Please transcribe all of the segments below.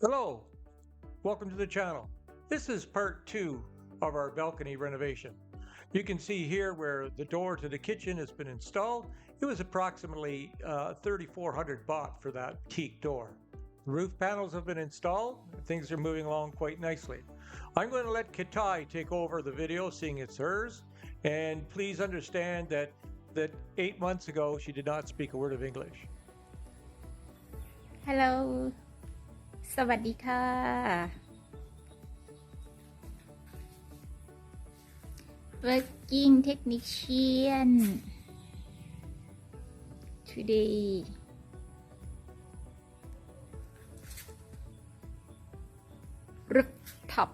Hello, welcome to the channel. This is part 2 of our balcony renovation. You can see here where the door to the kitchen has been installed. It was approximately 3,400 baht for that teak door. The roof panels have been installed. Things are moving along quite nicely. I'm going to let Kratai take over the video, seeing it's hers. And please understand that 8 months ago she did not speak a word of English. Hello สวัสดีค่ะ Working Technician Today Rooftop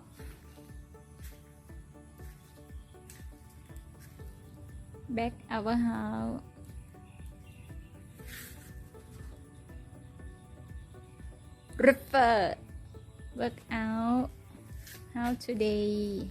Back our house Refer Work out How today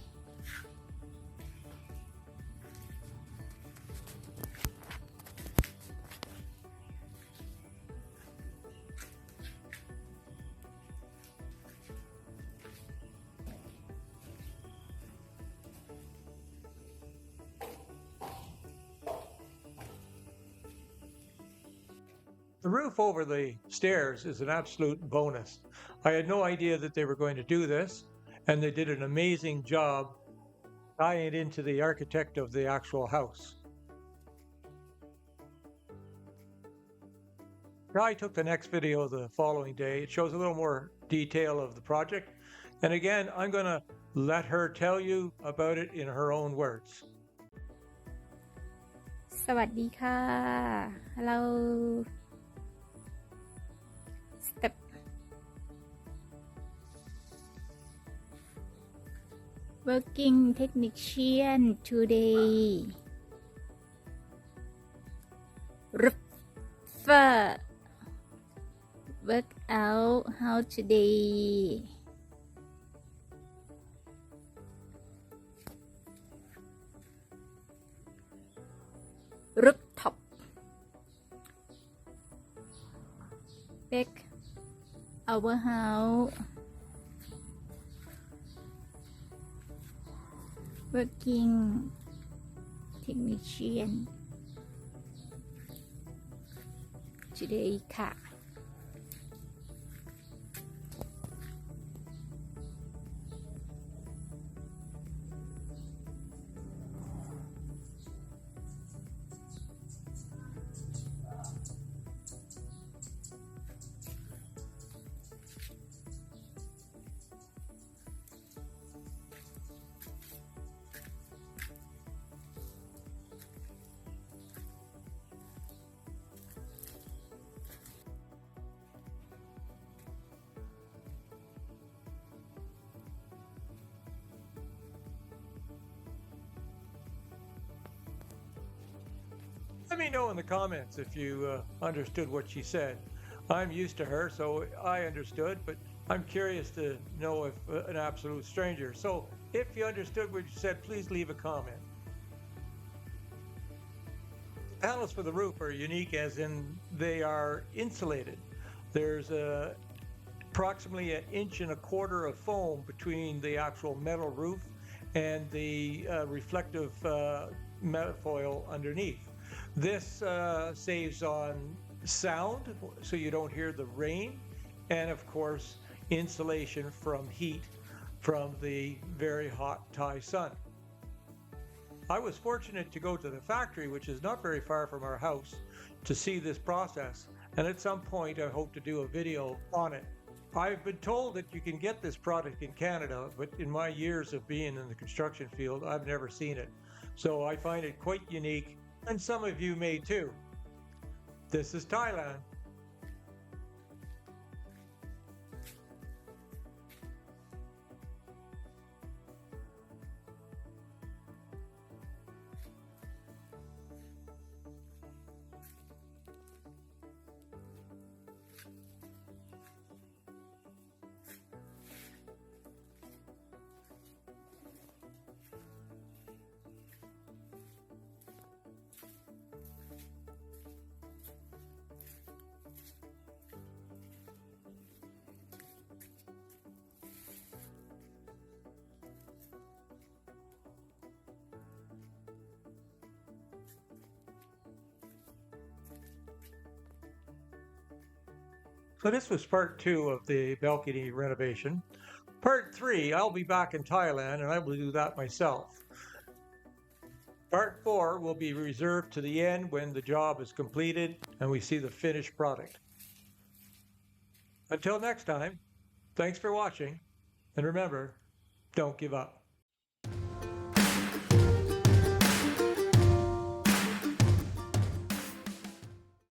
The roof over the stairs is an absolute bonus. I had no idea that they were going to do this, and they did an amazing job tying it into the architect of the actual house. I took the next video the following day. It shows a little more detail of the project. And again, I'm going to let her tell you about it in her own words. สวัสดีค่ะ Hello Step Working Technician Today Refer Work out How today Rooftop Back our house Working Technician Today ค่ะ Let me know in the comments if you understood what she said. I'm used to her, so I understood, but I'm curious to know if an absolute stranger. So if you understood what you said, please leave a comment. The panels for the roof are unique as in they are insulated. There's approximately 1.25 inches of foam between the actual metal roof and the reflective metal foil underneath. This saves on sound, so you don't hear the rain, and of course insulation from heat from the very hot Thai sun. I was fortunate to go to the factory, which is not very far from our house, to see this process, and at some point I hope to do a video on it. I've been told that you can get this product in Canada, but in my years of being in the construction field, I've never seen it. So I find it quite unique, and some of you may too. This is Thailand. So this was part 2 of the balcony renovation. Part 3, I'll be back in Thailand and I will do that myself. Part 4 will be reserved to the end when the job is completed and we see the finished product. Until next time, thanks for watching, and remember, don't give up.